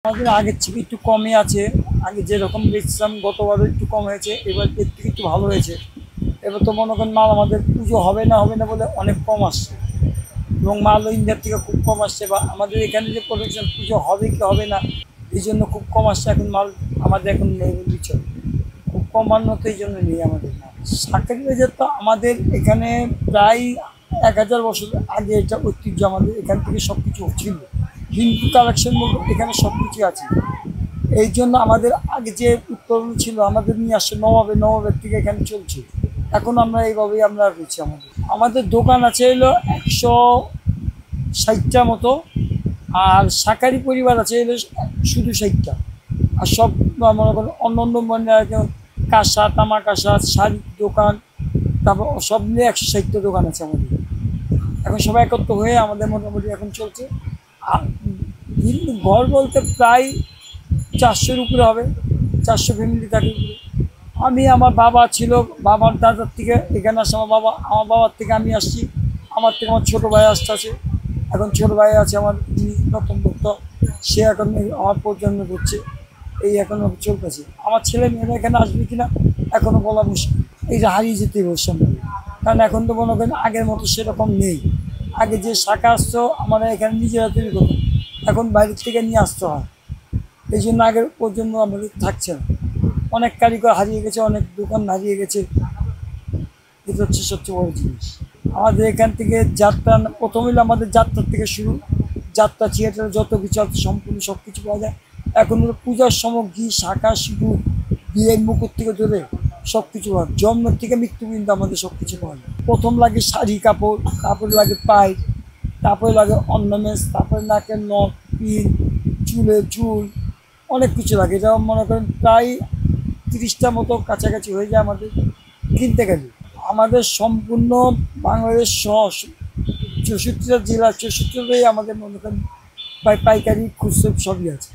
আমাদের আগের থেকে একটু কমই আছে। আগে যেরকম বেচছিলাম গতবারও একটু কম হয়েছে, এবার এর থেকে একটু ভালো হয়েছে। এবার তো মনে করেন মাল আমাদের পুজো হবে না বলে অনেক কম আসছে, এবং মালও ইন্ডিয়ার থেকে খুব কম আসছে, বা আমাদের এখানে যে প্রোডাকশন পুজো হবে কি হবে না এই জন্য খুব কম আসছে। এখন মাল আমাদের এখন নেই বুঝছো, খুব কমার মতো এই জন্য নেই আমাদের মাল। শাকের বাজার তো আমাদের এখানে প্রায় 1000 বছর আগে এটা ঐতিহ্য, আমাদের এখান থেকে সব কিছু ছিল। হিন্দু কালেকশন বলতে এখানে সব কিছু আছে। এই জন্য আমাদের আগে যে উৎপাদন ছিল আমাদের নিয়ে আসছে নবাবের থেকে এখানে চলছে। এখন আমরা এইভাবেই আমরা রয়েছি। আমাদের দোকান আছে হলো 160টা মতো, আর শাকারি পরিবার আছে হলো শুধু 60টা। আর সব মনে করেন অন্য মানে কাঁসা তামা কাঁসা শাড়ির দোকান, তারপর সব মিলে 160টা দোকান আছে আমাদের। এখন সবাই একত্র হয়ে আমাদের মোটামুটি এখন চলছে। আর কিন্তু ঘর বলতে প্রায় 400-এর উপরে হবে, 400 ফ্যামিলি থাকে। আমি আমার বাবা ছিল, বাবার দাদার থেকে এখানে আসছে, আমার বাবার থেকে আমি আসছি, আমার থেকে আমার ছোটো ভাই আছে। এখন ছোটো ভাই আছে আমার নতুন ভক্ত, সে এখন আমার প্রজন্ম করছে। এই এখন চলতেছে। আমার ছেলে মেয়েরা এখানে আসবে কিনা এখনও বলা মুশকিল। এই যে হারিয়ে যেতে বসছে, কারণ এখন তো মনে করেন আগের মতো সেরকম নেই। আগে যে শাখা আসতো আমরা এখানে নিজেরা তৈরি করতাম, এখন বাইরের থেকে নিয়ে আসতে হয়। এই জন্য আগের প্রজন্ম আমাদের থাকছে না, অনেক কারিগর হারিয়ে গেছে, অনেক দোকান হারিয়ে গেছে। এটা হচ্ছে সবচেয়ে বড় জিনিস। আমাদের এখান থেকে যাত্রা প্রথম হলো আমাদের যাত্রার থেকে শুরু, যাত্রা থিয়েটার যত কিছু আছে সম্পূর্ণ সব কিছু পাওয়া যায়। এখন হলো পূজার সামগ্রী, শাঁখা সিঁদুর, বিয়ের মুকুট থেকে ধরে সব কিছু পাওয়া যায়। জন্মের থেকে মৃত্যু পর্যন্ত আমাদের সব কিছু পাওয়া যায়। প্রথম লাগে শাড়ি কাপড়, তারপরে লাগে পাইপ, তারপরে লাগে অর্নামেন্টস, তারপরে নাকের নখ, পিন, চুল, অনেক কিছু লাগে। এটা মনে করেন প্রায় 30টা মতো কাছাকাছি হয়ে যায় আমাদের কিনতে গেলে। আমাদের সম্পূর্ণ বাংলাদেশ সহ 64টা জেলা, 64টাই আমাদের মনে করেন পাইকারি খুচরো সবই আছে।